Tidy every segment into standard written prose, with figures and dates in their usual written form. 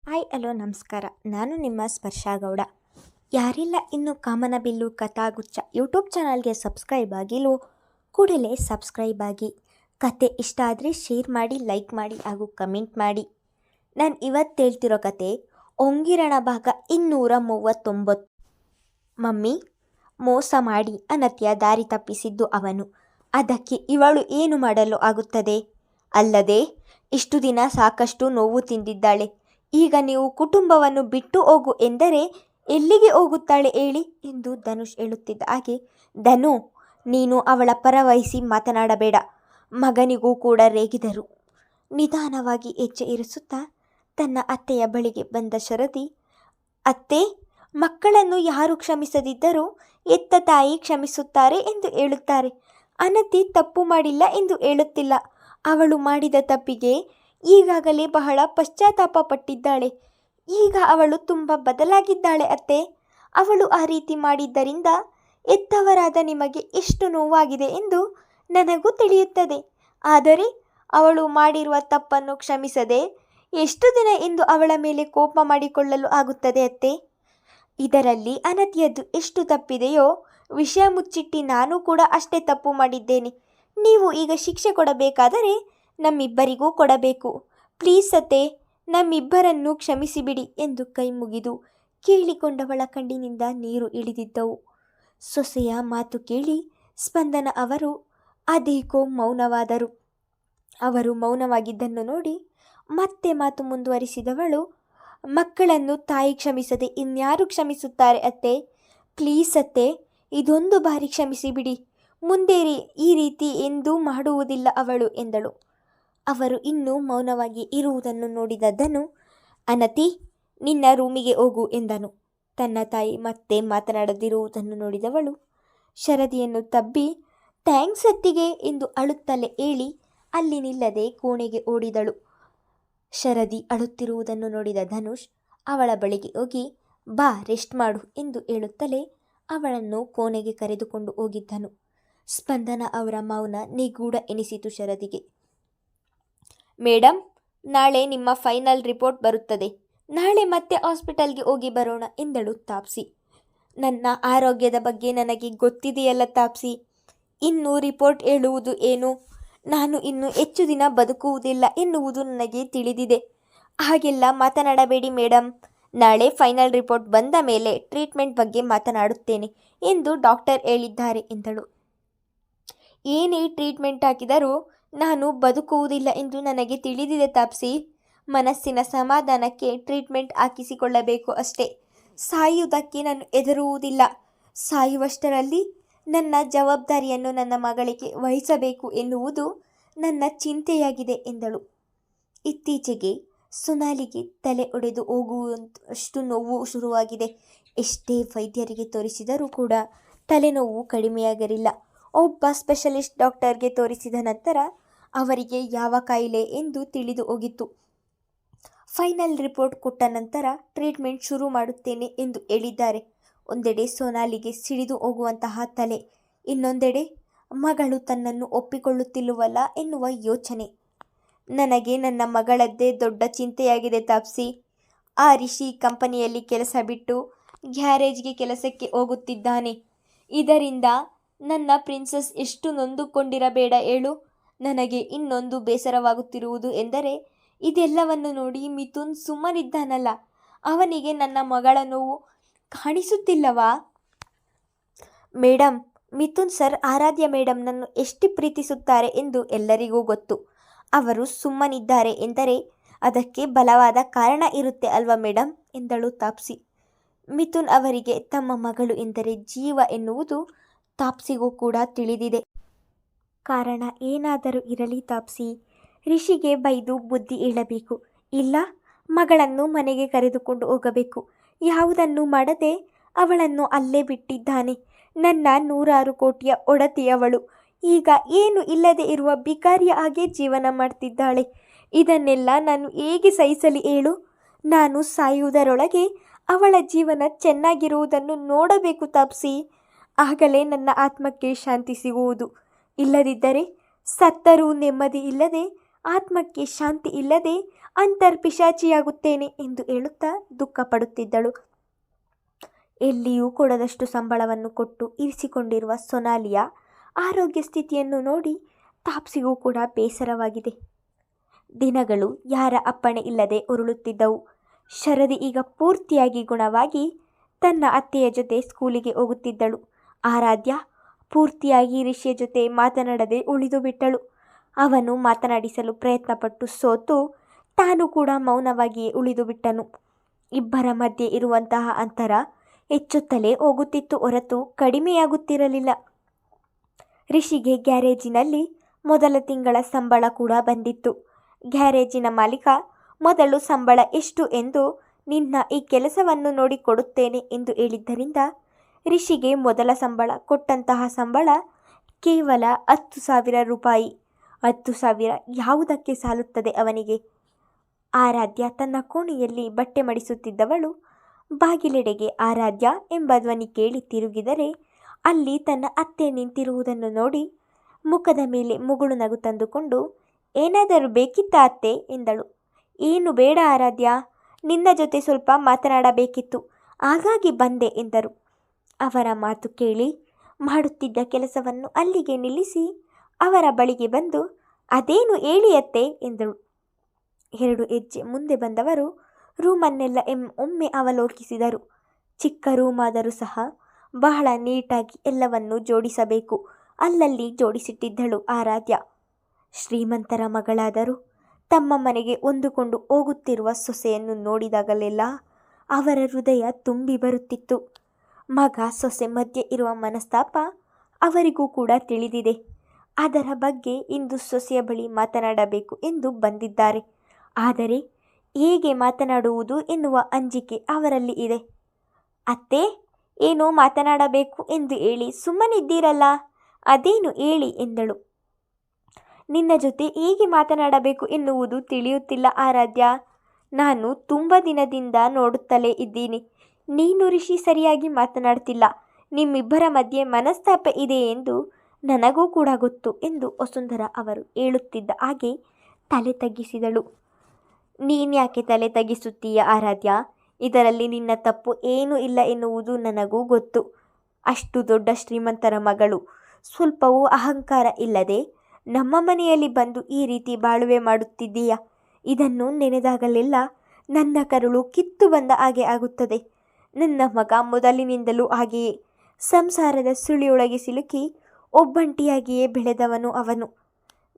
Hi hello ನಮಸ್ಕಾರ. ನಾನು ನಿಮ್ಮ ಸ್ಪರ್ಶಾ ಗೌಡ. ಯಾರೆಲ್ಲ ಇನ್ನು ಕಾಮನಬಿಲ್ಲು ಕಥಾಗುಚ್ಛ ಯೂಟ್ಯೂಬ್ ಚಾನಲ್ಗೆ ಸಬ್ಸ್ಕ್ರೈಬ್ ಆಗಿಲ್ಲೋ ಕೂಡಲೇ ಸಬ್ಸ್ಕ್ರೈಬ್ ಆಗಿ. ಕತೆ ಇಷ್ಟ ಆದರೆ ಶೇರ್ ಮಾಡಿ, ಲೈಕ್ ಮಾಡಿ ಹಾಗೂ ಕಮೆಂಟ್ ಮಾಡಿ. ನಾನು ಇವತ್ತು ಹೇಳ್ತಿರೋ ಕತೆ ಒಂಗಿರಣ ಭಾಗ 239. ಮಮ್ಮಿ, ಮೋಸ ಮಾಡಿ ಅನತ್ಯ ದಾರಿ ತಪ್ಪಿಸಿದ್ದು ಅವನು. ಅದಕ್ಕೆ ಇವಳು ಏನು ಮಾಡಲು ಆಗುತ್ತದೆ? ಅಲ್ಲದೆ ಇಷ್ಟು ದಿನ ಸಾಕಷ್ಟು ನೋವು ತಿಂದಿದ್ದಾಳೆ. ಈಗ ನೀವು ಕುಟುಂಬವನ್ನು ಬಿಟ್ಟು ಹೋಗು ಎಂದರೆ ಎಲ್ಲಿಗೆ ಹೋಗುತ್ತಾಳೆ ಹೇಳಿ ಎಂದು ಧನುಷ್ ಹೇಳುತ್ತಿದ್ದ ಹಾಗೆ, ಧನು, ನೀನು ಅವಳ ಪರ ವಹಿಸಿ ಮಾತನಾಡಬೇಡ. ಮಗನಿಗೂ ಕೂಡ ರೇಗಿದರು. ನಿಧಾನವಾಗಿ ಹೆಜ್ಜೆ ಇರಿಸುತ್ತಾ ತನ್ನ ಅತ್ತೆಯ ಬಳಿಗೆ ಬಂದ ಶರದಿ, ಅತ್ತೆ, ಮಕ್ಕಳನ್ನು ಯಾರು ಕ್ಷಮಿಸದಿದ್ದರೂ ಎತ್ತ ತಾಯಿ ಕ್ಷಮಿಸುತ್ತಾರೆ ಎಂದು ಹೇಳುತ್ತಾರೆ. ಅನತಿ ತಪ್ಪು ಮಾಡಿಲ್ಲ ಎಂದು ಹೇಳುತ್ತಿಲ್ಲ. ಅವಳು ಮಾಡಿದ ತಪ್ಪಿಗೆ ಈಗಾಗಲೇ ಬಹಳ ಪಶ್ಚಾತ್ತಾಪ ಪಟ್ಟಿದ್ದಾಳೆ. ಈಗ ಅವಳು ತುಂಬ ಬದಲಾಗಿದ್ದಾಳೆ ಅತ್ತೆ. ಅವಳು ಆ ರೀತಿ ಮಾಡಿದ್ದರಿಂದ ಎತ್ತವರಾದ ನಿಮಗೆ ಎಷ್ಟು ನೋವಾಗಿದೆ ಎಂದು ನನಗೂ ತಿಳಿಯುತ್ತದೆ. ಆದರೆ ಅವಳು ಮಾಡಿರುವ ತಪ್ಪನ್ನು ಕ್ಷಮಿಸದೆ ಎಷ್ಟು ದಿನ ಎಂದು ಅವಳ ಮೇಲೆ ಕೋಪ ಮಾಡಿಕೊಳ್ಳಲು ಆಗುತ್ತದೆ ಅತ್ತೆ? ಇದರಲ್ಲಿ ಅನತಿಯದ್ದು ಎಷ್ಟು ತಪ್ಪಿದೆಯೋ ವಿಷಯ ಮುಚ್ಚಿಟ್ಟು ನಾನು ಕೂಡ ಅಷ್ಟೇ ತಪ್ಪು ಮಾಡಿದ್ದೇನೆ. ನೀವು ಈಗ ಶಿಕ್ಷೆ ಕೊಡಬೇಕಾದರೆ ನಮ್ಮಿಬ್ಬರಿಗೂ ಕೊಡಬೇಕು. ಪ್ಲೀಸ್ ಅತ್ತೆ, ನಮ್ಮಿಬ್ಬರನ್ನು ಕ್ಷಮಿಸಿಬಿಡಿ ಎಂದು ಕೈ ಮುಗಿದು ಕೇಳಿಕೊಂಡವಳ ಕಣ್ಣಿನಿಂದ ನೀರು ಇಳಿದಿದ್ದವು. ಸೊಸೆಯ ಮಾತು ಕೇಳಿ ಸ್ಪಂದನ ಅವರು ಅದೇಕೋ ಮೌನವಾದರು. ಅವರು ಮೌನವಾಗಿದ್ದನ್ನು ನೋಡಿ ಮತ್ತೆ ಮಾತು ಮುಂದುವರಿಸಿದವಳು, ಮಕ್ಕಳನ್ನು ತಾಯಿ ಕ್ಷಮಿಸದೆ ಇನ್ಯಾರು ಕ್ಷಮಿಸುತ್ತಾರೆ ಅತ್ತೆ? ಪ್ಲೀಸ್ ಅತ್ತೆ, ಇದೊಂದು ಬಾರಿ ಕ್ಷಮಿಸಿಬಿಡಿ. ಮುಂದೆ ಈ ರೀತಿ ಎಂದೂ ಮಾಡುವುದಿಲ್ಲ ಅವಳು ಎಂದಳು. ಅವರು ಇನ್ನೂ ಮೌನವಾಗಿ ಇರುವುದನ್ನು ನೋಡಿದ ಧನು, ಅನತಿ, ನಿನ್ನ ರೂಮಿಗೆ ಹೋಗು ಎಂದನು. ತನ್ನ ತಾಯಿ ಮತ್ತೆ ಮಾತನಾಡದಿರುವುದನ್ನು ನೋಡಿದವಳು ಶರದಿಯನ್ನು ತಬ್ಬಿ, ಥ್ಯಾಂಕ್ಸ್ ಅತ್ತಿಗೆ ಎಂದು ಅಳುತ್ತಲೇ ಹೇಳಿ ಅಲ್ಲಿ ನಿಲ್ಲದೆ ಕೋಣೆಗೆ ಓಡಿದಳು. ಶರದಿ ಅಳುತ್ತಿರುವುದನ್ನು ನೋಡಿದ ಧನುಷ್ ಅವಳ ಬಳಿಗೆ ಹೋಗಿ, ಬಾ, ರೆಸ್ಟ್ ಮಾಡು ಎಂದು ಹೇಳುತ್ತಲೇ ಅವಳನ್ನು ಕೋಣೆಗೆ ಕರೆದುಕೊಂಡು ಹೋಗಿದ್ದನು. ಸ್ಪಂದನ ಅವರ ಮೌನ ನಿಗೂಢ ಎನಿಸಿತು ಶರದಿಗೆ. ಮೇಡಮ್, ನಾಳೆ ನಿಮ್ಮ ಫೈನಲ್ ರಿಪೋರ್ಟ್ ಬರುತ್ತದೆ. ನಾಳೆ ಮತ್ತೆ ಹಾಸ್ಪಿಟಲ್ಗೆ ಹೋಗಿ ಬರೋಣ ಎಂದಳು ತಾಪ್ಸಿ. ನನ್ನ ಆರೋಗ್ಯದ ಬಗ್ಗೆ ನನಗೆ ಗೊತ್ತಿದೆಯಲ್ಲ ತಾಪ್ಸಿ. ಇನ್ನು ರಿಪೋರ್ಟ್ ಹೇಳುವುದು ಏನು? ನಾನು ಇನ್ನು ಹೆಚ್ಚು ದಿನ ಬದುಕುವುದಿಲ್ಲ ಎನ್ನುವುದು ನನಗೆ ತಿಳಿದಿದೆ. ಹಾಗೆಲ್ಲ ಮಾತನಾಡಬೇಡಿ ಮೇಡಮ್. ನಾಳೆ ಫೈನಲ್ ರಿಪೋರ್ಟ್ ಬಂದ ಮೇಲೆ ಟ್ರೀಟ್ಮೆಂಟ್ ಬಗ್ಗೆ ಮಾತನಾಡುತ್ತೇನೆ ಎಂದು ಡಾಕ್ಟರ್ ಹೇಳಿದ್ದಾರೆ ಎಂದಳು. ಏನೇ ಟ್ರೀಟ್ಮೆಂಟ್ ಹಾಕಿದರೂ ನಾನು ಬದುಕುವುದಿಲ್ಲ ಎಂದು ನನಗೆ ತಿಳಿದಿದೆ ತಾಪ್ಸಿ. ಮನಸ್ಸಿನ ಸಮಾಧಾನಕ್ಕೆ ಟ್ರೀಟ್ಮೆಂಟ್ ಹಾಕಿಸಿಕೊಳ್ಳಬೇಕು ಅಷ್ಟೇ. ಸಾಯುವುದಕ್ಕೆ ನಾನು ಹೆದರುವುದಿಲ್ಲ. ಸಾಯುವಷ್ಟರಲ್ಲಿ ನನ್ನ ಜವಾಬ್ದಾರಿಯನ್ನು ನನ್ನ ಮಗಳಿಗೆ ವಹಿಸಬೇಕು ಎನ್ನುವುದು ನನ್ನ ಚಿಂತೆಯಾಗಿದೆ ಎಂದಳು. ಇತ್ತೀಚೆಗೆ ಸೊನಾಲಿಗೆ ತಲೆ ಒಡೆದು ಹೋಗುವಷ್ಟು ನೋವು ಶುರುವಾಗಿದೆ. ಎಷ್ಟೇ ವೈದ್ಯರಿಗೆ ತೋರಿಸಿದರೂ ಕೂಡ ತಲೆನೋವು ಕಡಿಮೆಯಾಗಿರಲಿಲ್ಲ. ಒಬ್ಬ ಸ್ಪೆಷಲಿಸ್ಟ್ ಡಾಕ್ಟರ್ಗೆ ತೋರಿಸಿದ ನಂತರ ಅವರಿಗೆ ಯಾವ ಕಾಯಿಲೆ ಎಂದು ತಿಳಿದು ಹೋಗಿತ್ತು. ಫೈನಲ್ ರಿಪೋರ್ಟ್ ಕೊಟ್ಟ ನಂತರ ಟ್ರೀಟ್ಮೆಂಟ್ ಶುರು ಮಾಡುತ್ತೇನೆ ಎಂದು ಹೇಳಿದ್ದಾರೆ. ಒಂದೆಡೆ ಸೊನಾಲಿಗೆ ಸಿಡಿದು ಹೋಗುವಂತಹ ತಲೆ, ಇನ್ನೊಂದೆಡೆ ಮಗಳು ತನ್ನನ್ನು ಒಪ್ಪಿಕೊಳ್ಳುತ್ತಿಲ್ಲವಲ್ಲ ಎನ್ನುವ ಯೋಚನೆ. ನನಗೆ ನನ್ನ ಮಗಳದ್ದೇ ದೊಡ್ಡ ಚಿಂತೆಯಾಗಿದೆ ತಾಪ್ಸಿ. ಆ ರಿಷಿ ಕಂಪನಿಯಲ್ಲಿ ಕೆಲಸ ಬಿಟ್ಟು ಗ್ಯಾರೇಜ್ಗೆ ಕೆಲಸಕ್ಕೆ ಹೋಗುತ್ತಿದ್ದಾನೆ. ಇದರಿಂದ ನನ್ನ ಪ್ರಿನ್ಸಸ್ ಎಷ್ಟು ನೊಂದುಕೊಂಡಿರಬೇಡ ಹೇಳು. ನನಗೆ ಇನ್ನೊಂದು ಬೇಸರವಾಗುತ್ತಿರುವುದು ಎಂದರೆ ಇದೆಲ್ಲವನ್ನು ನೋಡಿ ಮಿಥುನ್ ಸುಮ್ಮನಿದ್ದಾನಲ್ಲ, ಅವನಿಗೆ ನನ್ನ ಮಗಳ ನೋವು ಕಾಣಿಸುತ್ತಿಲ್ಲವಾ? ಮೇಡಮ್, ಮಿಥುನ್ ಸರ್ ಆರಾಧ್ಯ ಮೇಡಮ್ನನ್ನು ಎಷ್ಟು ಪ್ರೀತಿಸುತ್ತಾರೆ ಎಂದು ಎಲ್ಲರಿಗೂ ಗೊತ್ತು. ಅವರು ಸುಮ್ಮನಿದ್ದಾರೆ ಎಂದರೆ ಅದಕ್ಕೆ ಬಲವಾದ ಕಾರಣ ಇರುತ್ತೆ ಅಲ್ವಾ ಮೇಡಮ್ ಎಂದಳು ತಾಪ್ಸಿ. ಮಿಥುನ್ ಅವರಿಗೆ ತಮ್ಮ ಮಗಳು ಎಂದರೆ ಜೀವ ಎನ್ನುವುದು ತಾಪ್ಸಿಗೂ ಕೂಡ ತಿಳಿದಿದೆ. ಕಾರಣ ಏನಾದರೂ ಇರಲಿ ತಾಪ್ಸಿ, ರಿಷಿಗೆ ಬೈದು ಬುದ್ಧಿ ಹೇಳಬೇಕು. ಇಲ್ಲ, ಮಗಳನ್ನು ಮನೆಗೆ ಕರೆದುಕೊಂಡು ಹೋಗಬೇಕು. ಯಾವುದನ್ನು ಮಾಡದೆ ಅವಳನ್ನು ಅಲ್ಲೇ ಬಿಟ್ಟಿದ್ದಾನೆ. ನನ್ನ 100 ಕೋಟಿಯ ಒಡತಿಯವಳು ಈಗ ಏನು ಇಲ್ಲದೆ ಇರುವ ಬಿಕಾರಿಯ ಹಾಗೆ ಜೀವನ ಮಾಡ್ತಿದ್ದಾಳೆ. ಇದನ್ನೆಲ್ಲ ನಾನು ಹೇಗೆ ಸಹಿಸಲಿ ಹೇಳು? ನಾನು ಸಾಯುವುದರೊಳಗೆ ಅವಳ ಜೀವನ ಚೆನ್ನಾಗಿರುವುದನ್ನು ನೋಡಬೇಕು ತಾಪ್ಸಿ. ಆಗಲೇ ನನ್ನ ಆತ್ಮಕ್ಕೆ ಶಾಂತಿ ಸಿಗುವುದು. ಇಲ್ಲದಿದ್ದರೆ ಸತ್ತರೂ ನೆಮ್ಮದಿ ಇಲ್ಲದೆ, ಆತ್ಮಕ್ಕೆ ಶಾಂತಿ ಇಲ್ಲದೆ ಅಂತರ್ಪಿಶಾಚಿಯಾಗುತ್ತೇನೆ ಎಂದು ಹೇಳುತ್ತಾ ದುಃಖ ಪಡುತ್ತಿದ್ದಳು. ಎಲ್ಲಿಯೂ ಕೊಡದಷ್ಟು ಸಂಬಳವನ್ನು ಕೊಟ್ಟು ಇರಿಸಿಕೊಂಡಿರುವ ಸೊನಾಲಿಯ ಆರೋಗ್ಯ ಸ್ಥಿತಿಯನ್ನು ನೋಡಿ ತಾಪ್ಸಿಗೂ ಕೂಡ ಬೇಸರವಾಗಿದೆ. ದಿನಗಳು ಯಾರ ಅಪ್ಪಣೆ ಇಲ್ಲದೆ ಉರುಳುತ್ತಿದ್ದವು. ಶರದಿ ಈಗ ಪೂರ್ತಿಯಾಗಿ ಗುಣವಾಗಿ ತನ್ನ ಅತ್ತೆಯ ಜೊತೆ ಸ್ಕೂಲಿಗೆ ಹೋಗುತ್ತಿದ್ದಳು. ಆರಾಧ್ಯ ಪೂರ್ತಿಯಾಗಿ ರಿಷಿಯ ಜೊತೆ ಮಾತನಾಡದೆ ಉಳಿದು ಬಿಟ್ಟಳು. ಅವನು ಮಾತನಾಡಿಸಲು ಪ್ರಯತ್ನಪಟ್ಟು ಸೋತು ತಾನು ಕೂಡ ಮೌನವಾಗಿಯೇ ಉಳಿದು ಬಿಟ್ಟನು. ಇಬ್ಬರ ಮಧ್ಯೆ ಇರುವಂತಹ ಅಂತರ ಹೆಚ್ಚುತ್ತಲೇ ಹೋಗುತ್ತಿತ್ತು ಹೊರತು ಕಡಿಮೆಯಾಗುತ್ತಿರಲಿಲ್ಲ. ರಿಷಿಗೆ ಗ್ಯಾರೇಜಿನಲ್ಲಿ ಮೊದಲ ತಿಂಗಳ ಸಂಬಳ ಕೂಡ ಬಂದಿತ್ತು. ಗ್ಯಾರೇಜಿನ ಮಾಲೀಕ ಮೊದಲು ಸಂಬಳ ಎಷ್ಟು ಎಂದು ನಿನ್ನ ಈ ಕೆಲಸವನ್ನು ನೋಡಿ ಕೊಡುತ್ತೇನೆ ಎಂದು ಹೇಳಿದ್ದರಿಂದ ರಿಷಿಗೆ ಮೊದಲ ಸಂಬಳ ಕೊಟ್ಟಂತಹ ಸಂಬಳ ಕೇವಲ 10,000 ರೂಪಾಯಿ. 10,000 ಯಾವುದಕ್ಕೆ ಸಾಲುತ್ತದೆ ಅವನಿಗೆ? ಆರಾಧ್ಯ ತನ್ನ ಕೋಣೆಯಲ್ಲಿ ಬಟ್ಟೆ ಮಡಿಸುತ್ತಿದ್ದವಳು ಬಾಗಿಲೆಡೆಗೆ ಆರಾಧ್ಯ ಎಂಬ ಧ್ವನಿ ಕೇಳಿ ತಿರುಗಿದರೆ ಅಲ್ಲಿ ತನ್ನ ಅತ್ತೆ ನಿಂತಿರುವುದನ್ನು ನೋಡಿ ಮುಖದ ಮೇಲೆ ಮುಗುಳು ನಗು ತಂದುಕೊಂಡು, ಏನಾದರೂ ಬೇಕಿತ್ತಾ ಅತ್ತೆ ಎಂದಳು. ಏನು ಬೇಡ ಆರಾಧ್ಯ, ನಿನ್ನ ಜೊತೆ ಸ್ವಲ್ಪ ಮಾತನಾಡಬೇಕಿತ್ತು, ಹಾಗಾಗಿ ಬಂದೆ ಎಂದರು. ಅವರ ಮಾತು ಕೇಳಿ ಮಾಡುತ್ತಿದ್ದ ಕೆಲಸವನ್ನು ಅಲ್ಲಿಗೆ ನಿಲ್ಲಿಸಿ ಅವರ ಬಳಿಗೆ ಬಂದು, ಅದೇನು ಹೇಳಿ ಅತ್ತೆ ಎಂದಳು. 2 ಹೆಜ್ಜೆ ಮುಂದೆ ಬಂದವರು ರೂಮನ್ನೆಲ್ಲ ಒಮ್ಮೆ ಅವಲೋಕಿಸಿದರು. ಚಿಕ್ಕ ರೂಮಾದರೂ ಸಹ ಬಹಳ ನೀಟಾಗಿ ಎಲ್ಲವನ್ನೂ ಜೋಡಿಸಬೇಕು. ಅಲ್ಲಲ್ಲಿ ಜೋಡಿಸಿಟ್ಟಿದ್ದಳು ಆರಾಧ್ಯ. ಶ್ರೀಮಂತರ ಮಗಳಾದರೂ ತಮ್ಮ ಮನೆಗೆ ಹೊಂದಿಕೊಂಡು ಹೋಗುತ್ತಿರುವ ಸೊಸೆಯನ್ನು ನೋಡಿದಾಗಲೆಲ್ಲ ಅವರ ಹೃದಯ ತುಂಬಿ ಬರುತ್ತಿತ್ತು. ಮಗ ಸೊಸೆ ಮಧ್ಯೆ ಇರುವ ಮನಸ್ತಾಪ ಅವರಿಗೂ ಕೂಡ ತಿಳಿದಿದೆ. ಅದರ ಬಗ್ಗೆ ಇಂದು ಸೊಸೆಯ ಬಳಿ ಮಾತನಾಡಬೇಕು ಎಂದು ಬಂದಿದ್ದಾರೆ. ಆದರೆ ಹೇಗೆ ಮಾತನಾಡುವುದು ಎನ್ನುವ ಅಂಜಿಕೆ ಅವರಲ್ಲಿ ಇದೆ. ಅತ್ತೆ, ಏನೋ ಮಾತನಾಡಬೇಕು ಎಂದು ಹೇಳಿ ಸುಮ್ಮನಿದ್ದೀರಲ್ಲ, ಅದೇನು ಹೇಳಿ ಎಂದಳು. ನಿನ್ನ ಜೊತೆ ಹೇಗೆ ಮಾತನಾಡಬೇಕು ಎನ್ನುವುದು ತಿಳಿಯುತ್ತಿಲ್ಲ ಆರಾಧ್ಯ. ನಾನು ತುಂಬ ದಿನದಿಂದ ನೋಡುತ್ತಲೇ ಇದ್ದೀನಿ. ನೀನು ರಿಷಿ ಸರಿಯಾಗಿ ಮಾತನಾಡ್ತಿಲ್ಲ. ನಿಮ್ಮಿಬ್ಬರ ಮಧ್ಯೆ ಮನಸ್ತಾಪ ಇದೆ ಎಂದು ನನಗೂ ಕೂಡ ಗೊತ್ತು ಎಂದು ವಸುಂಧರಾ ಅವರು ಹೇಳುತ್ತಿದ್ದ ಹಾಗೆ ತಲೆ ತಗ್ಗಿಸಿದಳು. ನೀನ್ಯಾಕೆ ತಲೆ ತಗ್ಗಿಸುತ್ತೀಯ ಆರಾಧ್ಯ? ಇದರಲ್ಲಿ ನಿನ್ನ ತಪ್ಪು ಏನೂ ಇಲ್ಲ ಎನ್ನುವುದು ನನಗೂ ಗೊತ್ತು. ಅಷ್ಟು ದೊಡ್ಡ ಶ್ರೀಮಂತರ ಮಗಳು ಸ್ವಲ್ಪವೂ ಅಹಂಕಾರ ಇಲ್ಲದೆ ನಮ್ಮ ಮನೆಯಲ್ಲಿ ಬಂದು ಈ ರೀತಿ ಬಾಳುವೆ ಮಾಡುತ್ತಿದ್ದೀಯ. ಇದನ್ನು ನೆನೆದಾಗಲೆಲ್ಲ ನನ್ನ ಕರುಳು ಕಿತ್ತು ಬಂದ ಹಾಗೆ ಆಗುತ್ತದೆ. ನನ್ನ ಮಗ ಮೊದಲಿನಿಂದಲೂ ಹಾಗೆಯೇ ಸಂಸಾರದ ಸುಳಿಯೊಳಗೆ ಸಿಲುಕಿ ಒಬ್ಬಂಟಿಯಾಗಿಯೇ ಬೆಳೆದವನು ಅವನು.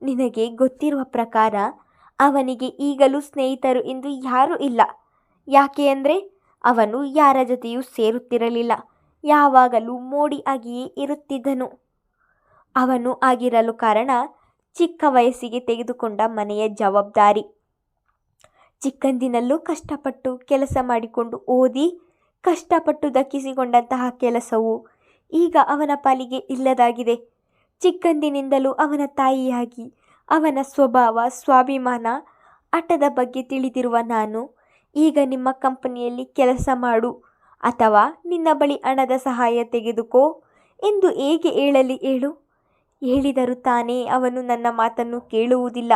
ನಿನಗೆ ಗೊತ್ತಿರುವ ಪ್ರಕಾರ ಅವನಿಗೆ ಈಗಲೂ ಸ್ನೇಹಿತರು ಎಂದು ಯಾರೂ ಇಲ್ಲ. ಯಾಕೆ ಅಂದರೆ ಅವನು ಯಾರ ಜೊತೆಯೂ ಸೇರುತ್ತಿರಲಿಲ್ಲ. ಯಾವಾಗಲೂ ಮೋಡಿ ಆಗಿಯೇ ಇರುತ್ತಿದ್ದನು. ಅವನು ಆಗಿರಲು ಕಾರಣ ಚಿಕ್ಕ ವಯಸ್ಸಿಗೆ ತೆಗೆದುಕೊಂಡ ಮನೆಯ ಜವಾಬ್ದಾರಿ. ಚಿಕ್ಕಂದಿನಲ್ಲೂ ಕಷ್ಟಪಟ್ಟು ಕೆಲಸ ಮಾಡಿಕೊಂಡು ಓದಿ ಕಷ್ಟಪಟ್ಟು ದಕ್ಕಿಸಿಕೊಂಡಂತಹ ಕೆಲಸವು ಈಗ ಅವನ ಪಾಲಿಗೆ ಇಲ್ಲದಾಗಿದೆ. ಚಿಕ್ಕಂದಿನಿಂದಲೂ ಅವನ ತಾಯಿಯಾಗಿ ಅವನ ಸ್ವಭಾವ, ಸ್ವಾಭಿಮಾನ, ಹಠದ ಬಗ್ಗೆ ತಿಳಿದಿರುವ ನಾನು ಈಗ ನಿಮ್ಮ ಕಂಪನಿಯಲ್ಲಿ ಕೆಲಸ ಮಾಡು ಅಥವಾ ನಿನ್ನ ಬಳಿ ಹಣದ ಸಹಾಯ ತೆಗೆದುಕೋ ಎಂದು ಹೇಗೆ ಹೇಳಲಿ ಹೇಳು? ಹೇಳಿದರೂ ತಾನೇ ಅವನು ನನ್ನ ಮಾತನ್ನು ಕೇಳುವುದಿಲ್ಲ.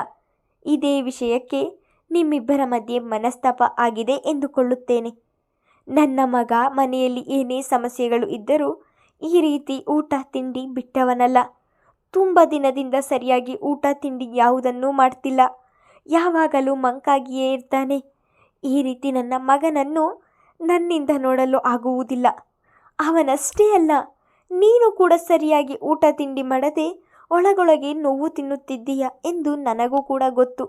ಇದೇ ವಿಷಯಕ್ಕೆ ನಿಮ್ಮಿಬ್ಬರ ಮಧ್ಯೆ ಮನಸ್ತಾಪ ಆಗಿದೆ ಎಂದುಕೊಳ್ಳುತ್ತೇನೆ. ನನ್ನ ಮಗ ಮನೆಯಲ್ಲಿ ಏನೇ ಸಮಸ್ಯೆಗಳು ಇದ್ದರೂ ಈ ರೀತಿ ಊಟ ತಿಂಡಿ ಬಿಟ್ಟವನಲ್ಲ. ತುಂಬ ದಿನದಿಂದ ಸರಿಯಾಗಿ ಊಟ ತಿಂಡಿ ಯಾವುದನ್ನೂ ಮಾಡ್ತಿಲ್ಲ. ಯಾವಾಗಲೂ ಮಂಕಾಗಿಯೇ ಇರ್ತಾನೆ. ಈ ರೀತಿ ನನ್ನ ಮಗನನ್ನು ನನ್ನಿಂದ ನೋಡಲು ಆಗುವುದಿಲ್ಲ. ಅವನಷ್ಟೇ ಅಲ್ಲ, ನೀನು ಕೂಡ ಸರಿಯಾಗಿ ಊಟ ತಿಂಡಿ ಮಾಡದೆ ಒಳಗೊಳಗೆ ನೋವು ತಿನ್ನುತ್ತಿದ್ದೀಯ ಎಂದು ನನಗೂ ಕೂಡ ಗೊತ್ತು.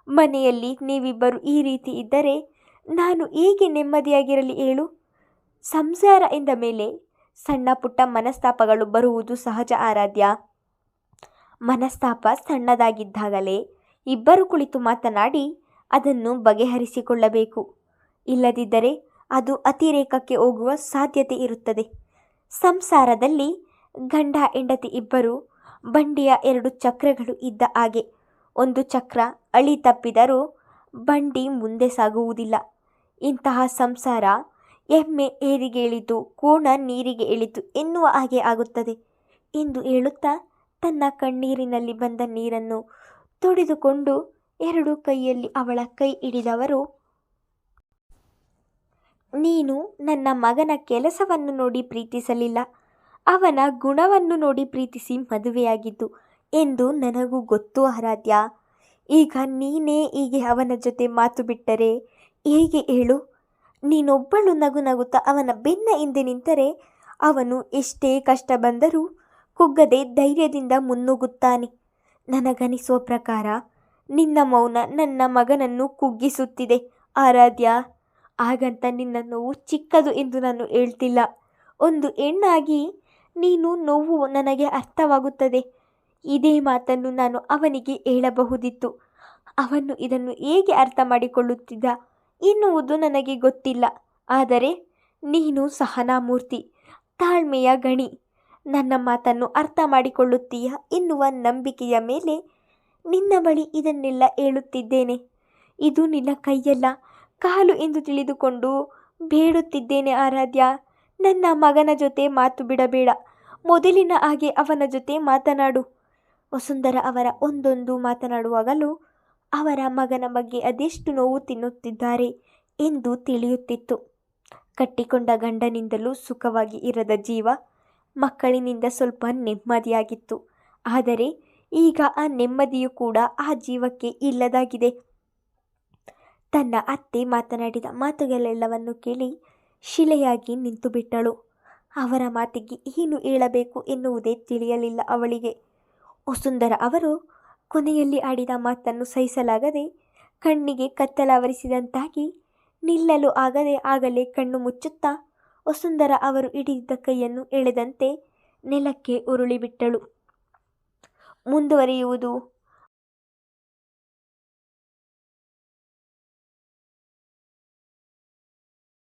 ಮನೆಯಲ್ಲಿ ನೀವಿಬ್ಬರು ಈ ರೀತಿ ಇದ್ದರೆ ನಾನು ಹೇಗೆ ನೆಮ್ಮದಿಯಾಗಿರಲಿ ಹೇಳು? ಸಂಸಾರ ಎಂದ ಮೇಲೆ ಸಣ್ಣ ಪುಟ್ಟ ಮನಸ್ತಾಪಗಳು ಬರುವುದು ಸಹಜ ಆರಾಧ್ಯ. ಮನಸ್ತಾಪ ಸಣ್ಣದಾಗಿದ್ದಾಗಲೇ ಇಬ್ಬರು ಕುಳಿತು ಮಾತನಾಡಿ ಅದನ್ನು ಬಗೆಹರಿಸಿಕೊಳ್ಳಬೇಕು. ಇಲ್ಲದಿದ್ದರೆ ಅದು ಅತಿರೇಕಕ್ಕೆ ಹೋಗುವ ಸಾಧ್ಯತೆ ಇರುತ್ತದೆ. ಸಂಸಾರದಲ್ಲಿ ಗಂಡ ಹೆಂಡತಿ ಇಬ್ಬರು ಬಂಡಿಯ 2 ಚಕ್ರಗಳು ಇದ್ದ ಹಾಗೆ. ಒಂದು ಚಕ್ರ ಅಳಿ ತಪ್ಪಿದರೂ ಬಂಡಿ ಮುಂದೆ ಸಾಗುವುದಿಲ್ಲ. ಇಂತಹ ಸಂಸಾರ ಎಮ್ಮೆ ಏರಿಗೆ ಇಳಿತು, ಕೋಣ ನೀರಿಗೆ ಇಳಿತು ಎನ್ನುವ ಹಾಗೆ ಆಗುತ್ತದೆ ಎಂದು ಹೇಳುತ್ತಾ ತನ್ನ ಕಣ್ಣೀರಿನಲ್ಲಿ ಬಂದ ನೀರನ್ನು ತೊಡೆದುಕೊಂಡು ಎರಡು ಕೈಯಲ್ಲಿ ಅವಳ ಕೈ ಹಿಡಿದವರು, ನೀನು ನನ್ನ ಮಗನ ಕೆಲಸವನ್ನು ನೋಡಿ ಪ್ರೀತಿಸಲಿಲ್ಲ, ಅವನ ಗುಣವನ್ನು ನೋಡಿ ಪ್ರೀತಿಸಿ ಮದುವೆಯಾಗಿದ್ದು ಎಂದು ನನಗೂ ಗೊತ್ತು ಆರಾಧ್ಯ. ಈಗ ನೀನೇ ಹೀಗೆ ಅವನ ಜೊತೆ ಮಾತು ಬಿಟ್ಟರೆ ಹೇಗೆ ಹೇಳು? ನೀನೊಬ್ಬಳು ನಗು ನಗುತ್ತಾ ಅವನ ಬೆನ್ನ ಹಿಂದೆ ನಿಂತರೆ ಅವನು ಎಷ್ಟೇ ಕಷ್ಟ ಬಂದರೂ ಕುಗ್ಗದೆ ಧೈರ್ಯದಿಂದ ಮುನ್ನುಗ್ಗುತ್ತಾನೆ. ನನಗನಿಸುವ ಪ್ರಕಾರ ನಿನ್ನ ಮೌನ ನನ್ನ ಮಗನನ್ನು ಕುಗ್ಗಿಸುತ್ತಿದೆ ಆರಾಧ್ಯ. ಹಾಗಂತ ನಿನ್ನ ನೋವು ಚಿಕ್ಕದು ಎಂದು ನಾನು ಹೇಳ್ತಿಲ್ಲ. ಒಂದು ಹೆಣ್ಣಾಗಿ ನೀನು ನೋವು ನನಗೆ ಅರ್ಥವಾಗುತ್ತದೆ. ಇದೇ ಮಾತನ್ನು ನಾನು ಅವನಿಗೆ ಹೇಳಬಹುದಿತ್ತು. ಅವನು ಇದನ್ನು ಹೇಗೆ ಅರ್ಥ ಮಾಡಿಕೊಳ್ಳುತ್ತಿದ್ದ ಎನ್ನುವುದು ನನಗೆ ಗೊತ್ತಿಲ್ಲ. ಆದರೆ ನೀನು ಸಹನಾಮೂರ್ತಿ, ತಾಳ್ಮೆಯ ಗಣಿ. ನನ್ನ ಮಾತನ್ನು ಅರ್ಥ ಮಾಡಿಕೊಳ್ಳುತ್ತೀಯ ಎನ್ನುವ ನಂಬಿಕೆಯ ಮೇಲೆ ನಿನ್ನ ಬಳಿ ಇದನ್ನೆಲ್ಲ ಹೇಳುತ್ತಿದ್ದೇನೆ. ಇದು ನಿನ್ನ ಕೈಯಲ್ಲ ಕಾಲು ಎಂದು ತಿಳಿದುಕೊಂಡು ಬೇಡುತ್ತಿದ್ದೇನೆ ಆರಾಧ್ಯ. ನನ್ನ ಮಗನ ಜೊತೆ ಮಾತು ಬಿಡಬೇಡ. ಮೊದಲಿನ ಹಾಗೆ ಅವನ ಜೊತೆ ಮಾತನಾಡು. ವಸುಂಧರ ಅವರ ಒಂದೊಂದು ಮಾತನಾಡುವಾಗಲೂ ಅವರ ಮಗನ ಬಗ್ಗೆ ಅದೆಷ್ಟು ನೋವು ತಿನ್ನುತ್ತಿದ್ದಾರೆ ಎಂದು ತಿಳಿಯುತ್ತಿತ್ತು. ಕಟ್ಟಿಕೊಂಡ ಗಂಡನಿಂದಲೂ ಸುಖವಾಗಿ ಇರದ ಜೀವ ಮಕ್ಕಳಿನಿಂದ ಸ್ವಲ್ಪ ನೆಮ್ಮದಿಯಾಗಿತ್ತು. ಆದರೆ ಈಗ ಆ ನೆಮ್ಮದಿಯೂ ಕೂಡ ಆ ಜೀವಕ್ಕೆ ಇಲ್ಲದಾಗಿದೆ. ತನ್ನ ಅತ್ತೆ ಮಾತನಾಡಿದ ಮಾತುಗಳೆಲ್ಲವನ್ನು ಕೇಳಿ ಶಿಲೆಯಾಗಿ ನಿಂತುಬಿಟ್ಟಳು. ಅವರ ಮಾತಿಗೆ ಏನು ಹೇಳಬೇಕು ಎನ್ನುವುದೇ ತಿಳಿಯಲಿಲ್ಲ ಅವಳಿಗೆ. ವಸುಂಧರ ಅವರು ಕೊನೆಯಲ್ಲಿ ಆಡಿದ ಮಾತನ್ನು ಸಹಿಸಲಾಗದೆ ಕಣ್ಣಿಗೆ ಕತ್ತಲಾವರಿಸಿದಂತಾಗಿ ನಿಲ್ಲಲು ಆಗದೆ ಆಗಲೇ ಕಣ್ಣು ಮುಚ್ಚುತ್ತಾ ವಸುಂಧರ ಅವರು ಹಿಡಿದಿದ್ದ ಕೈಯನ್ನು ಎಳೆದಂತೆ ನೆಲಕ್ಕೆ ಉರುಳಿಬಿಟ್ಟಳು. ಮುಂದುವರಿಯುವುದು